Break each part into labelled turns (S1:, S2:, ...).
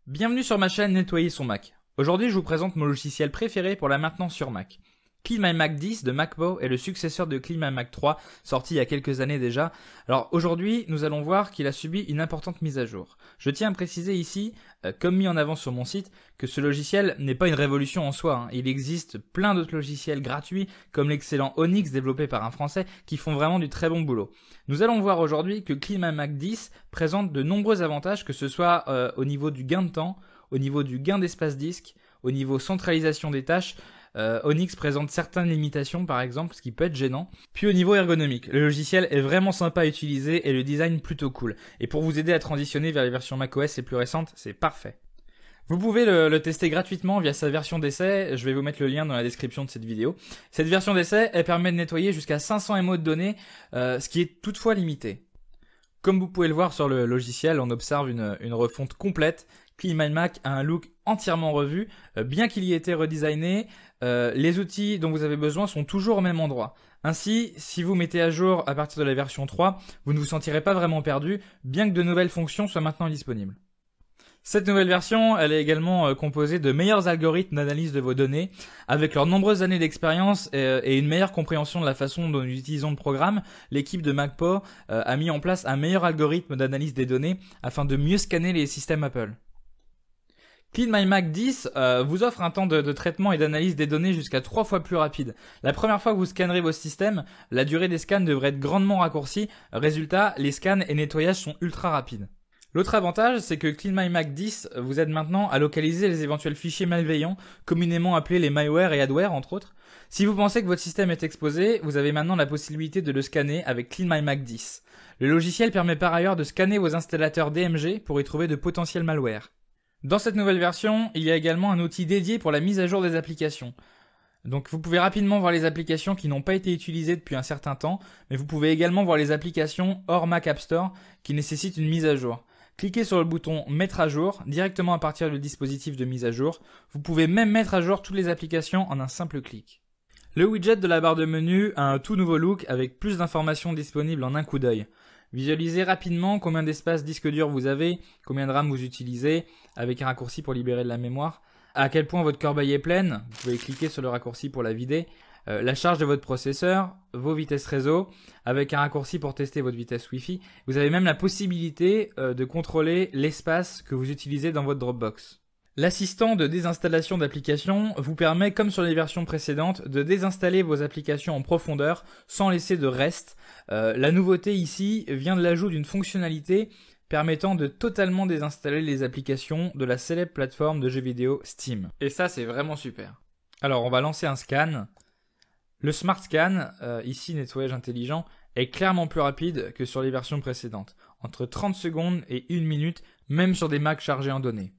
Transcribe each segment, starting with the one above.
S1: Bienvenue sur ma chaîne Nettoyer son Mac. Aujourd'hui je vous présente mon logiciel préféré pour la maintenance sur Mac. CleanMyMac 10 de MacPo est le successeur de CleanMyMac 3, sorti il y a quelques années déjà. Alors aujourd'hui, nous allons voir qu'il a subi une importante mise à jour. Je tiens à préciser ici, comme mis en avant sur mon site, que ce logiciel n'est pas une révolution en soi. Il existe plein d'autres logiciels gratuits, comme l'excellent Onyx développé par un Français, qui font vraiment du très bon boulot. Nous allons voir aujourd'hui que CleanMyMac 10 présente de nombreux avantages, que ce soit au niveau du gain de temps, au niveau du gain d'espace disque, au niveau centralisation des tâches. Onyx présente certaines limitations par exemple, ce qui peut être gênant. Puis au niveau ergonomique, le logiciel est vraiment sympa à utiliser et le design plutôt cool. Et pour vous aider à transitionner vers les versions macOS les plus récentes, c'est parfait. Vous pouvez le tester gratuitement via sa version d'essai, je vais vous mettre le lien dans la description de cette vidéo. Cette version d'essai, elle permet de nettoyer jusqu'à 500 MO de données, ce qui est toutefois limité. Comme vous pouvez le voir sur le logiciel, on observe une refonte complète. CleanMyMac a un look entièrement revu, bien qu'il y ait été redesigné. Les outils dont vous avez besoin sont toujours au même endroit. Ainsi, si vous mettez à jour à partir de la version 3, vous ne vous sentirez pas vraiment perdu, bien que de nouvelles fonctions soient maintenant disponibles. Cette nouvelle version, elle est également composée de meilleurs algorithmes d'analyse de vos données. Avec leurs nombreuses années d'expérience et une meilleure compréhension de la façon dont nous utilisons le programme, l'équipe de MacPo a mis en place un meilleur algorithme d'analyse des données afin de mieux scanner les systèmes Apple. CleanMyMac 10 vous offre un temps de traitement et d'analyse des données jusqu'à 3 fois plus rapide. La première fois que vous scannerez vos systèmes, la durée des scans devrait être grandement raccourcie. Résultat, les scans et nettoyages sont ultra rapides. L'autre avantage, c'est que CleanMyMac 10 vous aide maintenant à localiser les éventuels fichiers malveillants, communément appelés les malware et adware entre autres. Si vous pensez que votre système est exposé, vous avez maintenant la possibilité de le scanner avec CleanMyMac 10. Le logiciel permet par ailleurs de scanner vos installateurs DMG pour y trouver de potentiels malwares. Dans cette nouvelle version, il y a également un outil dédié pour la mise à jour des applications. Donc vous pouvez rapidement voir les applications qui n'ont pas été utilisées depuis un certain temps, mais vous pouvez également voir les applications hors Mac App Store qui nécessitent une mise à jour. Cliquez sur le bouton Mettre à jour directement à partir du dispositif de mise à jour. Vous pouvez même mettre à jour toutes les applications en un simple clic. Le widget de la barre de menu a un tout nouveau look avec plus d'informations disponibles en un coup d'œil. Visualisez rapidement combien d'espace disque dur vous avez, combien de RAM vous utilisez, avec un raccourci pour libérer de la mémoire, à quel point votre corbeille est pleine, vous pouvez cliquer sur le raccourci pour la vider, la charge de votre processeur, vos vitesses réseau, avec un raccourci pour tester votre vitesse Wi-Fi. Vous avez même la possibilité de contrôler l'espace que vous utilisez dans votre Dropbox. L'assistant de désinstallation d'applications vous permet, comme sur les versions précédentes, de désinstaller vos applications en profondeur sans laisser de reste. La nouveauté ici vient de l'ajout d'une fonctionnalité permettant de totalement désinstaller les applications de la célèbre plateforme de jeux vidéo Steam. Et ça, c'est vraiment super. Alors, on va lancer un scan. Le Smart Scan, ici nettoyage intelligent, est clairement plus rapide que sur les versions précédentes. Entre 30 secondes et 1 minute, même sur des Macs chargés en données.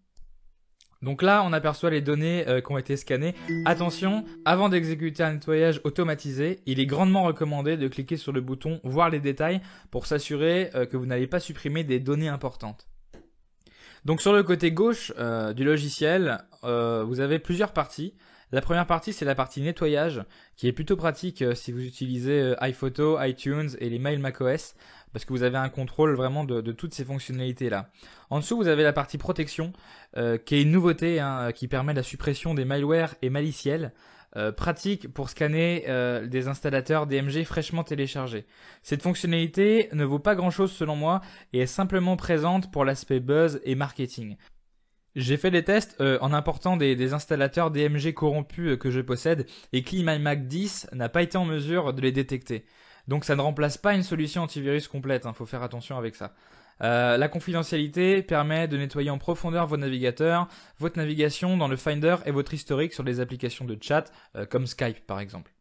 S1: Donc là, on aperçoit les données qui ont été scannées. Attention, avant d'exécuter un nettoyage automatisé, il est grandement recommandé de cliquer sur le bouton « Voir les détails » pour s'assurer que vous n'allez pas supprimer des données importantes. Donc sur le côté gauche du logiciel, vous avez plusieurs parties. La première partie, c'est la partie nettoyage, qui est plutôt pratique si vous utilisez iPhoto, iTunes et les mails macOS, parce que vous avez un contrôle vraiment de toutes ces fonctionnalités-là. En dessous, vous avez la partie protection, qui est une nouveauté, qui permet la suppression des malwares et maliciels, pratique pour scanner des installateurs DMG fraîchement téléchargés. Cette fonctionnalité ne vaut pas grand-chose selon moi, et est simplement présente pour l'aspect buzz et marketing. J'ai fait des tests en important des installateurs DMG corrompus que je possède et CleanMyMac 10 n'a pas été en mesure de les détecter. Donc ça ne remplace pas une solution antivirus complète, faut faire attention avec ça. La confidentialité permet de nettoyer en profondeur vos navigateurs, votre navigation dans le Finder et votre historique sur les applications de chat comme Skype par exemple.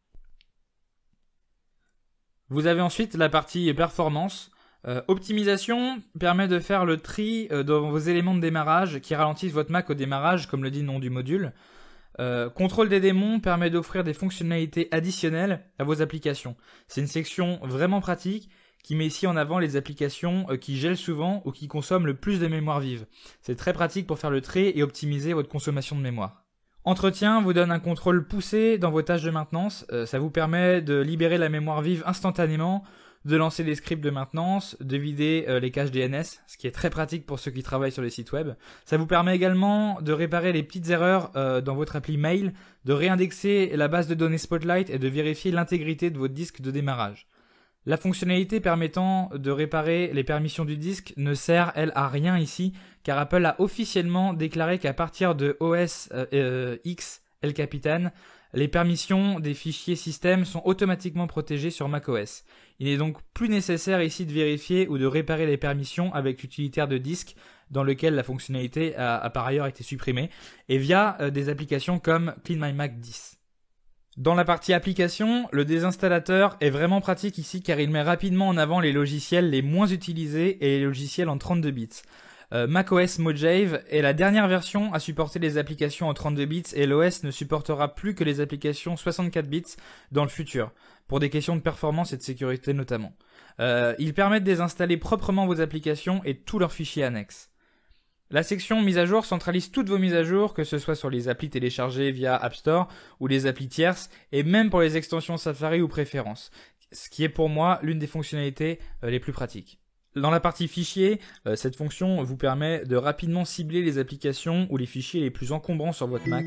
S1: Vous avez ensuite la partie performance. Optimisation permet de faire le tri dans vos éléments de démarrage qui ralentissent votre Mac au démarrage, comme le dit le nom du module. Contrôle des démons permet d'offrir des fonctionnalités additionnelles à vos applications. C'est une section vraiment pratique qui met ici en avant les applications qui gèlent souvent ou qui consomment le plus de mémoire vive. C'est très pratique pour faire le tri et optimiser votre consommation de mémoire. Entretien vous donne un contrôle poussé dans vos tâches de maintenance. Ça vous permet de libérer la mémoire vive instantanément, de lancer des scripts de maintenance, de vider les caches DNS, ce qui est très pratique pour ceux qui travaillent sur les sites web. Ça vous permet également de réparer les petites erreurs dans votre appli mail, de réindexer la base de données Spotlight et de vérifier l'intégrité de votre disque de démarrage. La fonctionnalité permettant de réparer les permissions du disque ne sert, elle, à rien ici, car Apple a officiellement déclaré qu'à partir de OS X El Capitan, les permissions des fichiers système sont automatiquement protégées sur macOS. Il n'est donc plus nécessaire ici de vérifier ou de réparer les permissions avec l'utilitaire de disque dans lequel la fonctionnalité a par ailleurs été supprimée, et via des applications comme CleanMyMac 10. Dans la partie application, le désinstallateur est vraiment pratique ici car il met rapidement en avant les logiciels les moins utilisés et les logiciels en 32 bits. macOS Mojave est la dernière version à supporter les applications en 32 bits et l'OS ne supportera plus que les applications 64 bits dans le futur, pour des questions de performance et de sécurité notamment. Il permet de désinstaller proprement vos applications et tous leurs fichiers annexes. La section mise à jour centralise toutes vos mises à jour, que ce soit sur les applis téléchargées via App Store ou les applis tierces, et même pour les extensions Safari ou préférences, ce qui est pour moi l'une des fonctionnalités les plus pratiques. Dans la partie fichiers, cette fonction vous permet de rapidement cibler les applications ou les fichiers les plus encombrants sur votre Mac.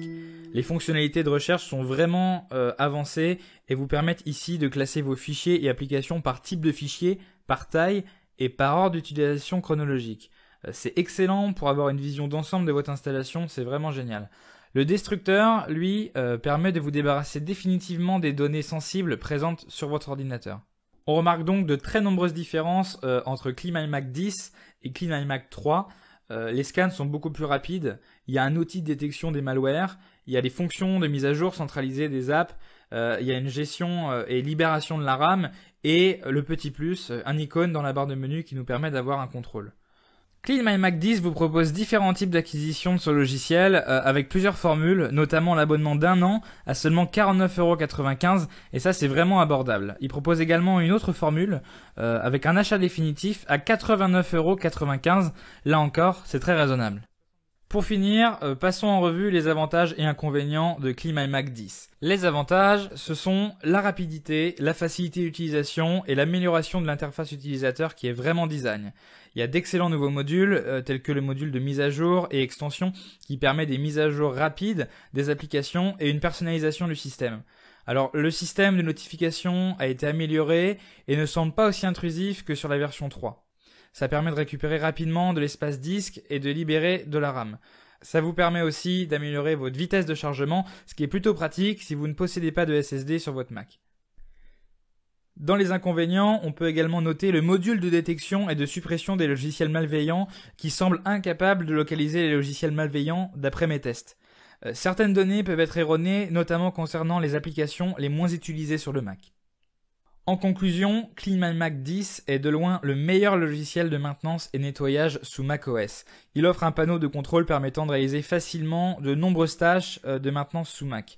S1: Les fonctionnalités de recherche sont vraiment avancées et vous permettent ici de classer vos fichiers et applications par type de fichier, par taille et par ordre d'utilisation chronologique. C'est excellent pour avoir une vision d'ensemble de votre installation, c'est vraiment génial. Le destructeur, lui, permet de vous débarrasser définitivement des données sensibles présentes sur votre ordinateur. On remarque donc de très nombreuses différences entre CleanMyMac 10 et CleanMyMac 3. Les scans sont beaucoup plus rapides, il y a un outil de détection des malwares, il y a des fonctions de mise à jour centralisées des apps, il y a une gestion et libération de la RAM, et le petit plus, un icône dans la barre de menu qui nous permet d'avoir un contrôle. CleanMyMac 10 vous propose différents types d'acquisition de ce logiciel avec plusieurs formules, notamment l'abonnement d'1 an à seulement 49,95 €, et ça c'est vraiment abordable. Il propose également une autre formule avec un achat définitif à 89,95 €, là encore c'est très raisonnable. Pour finir, passons en revue les avantages et inconvénients de CleanMyMac 10. Les avantages, ce sont la rapidité, la facilité d'utilisation et l'amélioration de l'interface utilisateur qui est vraiment design. Il y a d'excellents nouveaux modules, tels que le module de mise à jour et extension, qui permet des mises à jour rapides des applications et une personnalisation du système. Alors, le système de notification a été amélioré et ne semble pas aussi intrusif que sur la version 3. Ça permet de récupérer rapidement de l'espace disque et de libérer de la RAM. Ça vous permet aussi d'améliorer votre vitesse de chargement, ce qui est plutôt pratique si vous ne possédez pas de SSD sur votre Mac. Dans les inconvénients, on peut également noter le module de détection et de suppression des logiciels malveillants qui semble incapable de localiser les logiciels malveillants d'après mes tests. Certaines données peuvent être erronées, notamment concernant les applications les moins utilisées sur le Mac. En conclusion, CleanMyMac 10 est de loin le meilleur logiciel de maintenance et nettoyage sous macOS. Il offre un panneau de contrôle permettant de réaliser facilement de nombreuses tâches de maintenance sous Mac.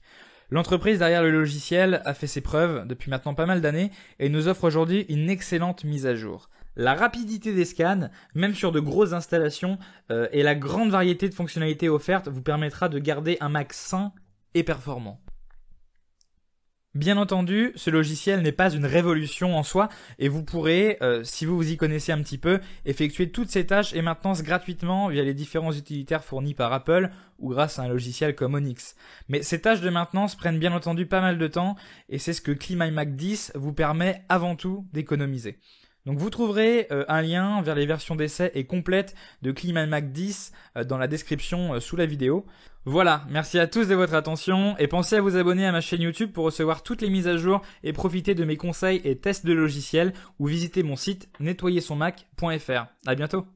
S1: L'entreprise derrière le logiciel a fait ses preuves depuis maintenant pas mal d'années et nous offre aujourd'hui une excellente mise à jour. La rapidité des scans, même sur de grosses installations, et la grande variété de fonctionnalités offertes vous permettra de garder un Mac sain et performant. Bien entendu, ce logiciel n'est pas une révolution en soi et vous pourrez, si vous vous y connaissez un petit peu, effectuer toutes ces tâches et maintenance gratuitement via les différents utilitaires fournis par Apple ou grâce à un logiciel comme Onyx. Mais ces tâches de maintenance prennent bien entendu pas mal de temps et c'est ce que CleanMyMac 10 vous permet avant tout d'économiser. Donc vous trouverez un lien vers les versions d'essai et complètes de CleanMyMac 10 dans la description sous la vidéo. Voilà, merci à tous de votre attention et pensez à vous abonner à ma chaîne YouTube pour recevoir toutes les mises à jour et profiter de mes conseils et tests de logiciels ou visiter mon site nettoyersonmac.fr. À bientôt.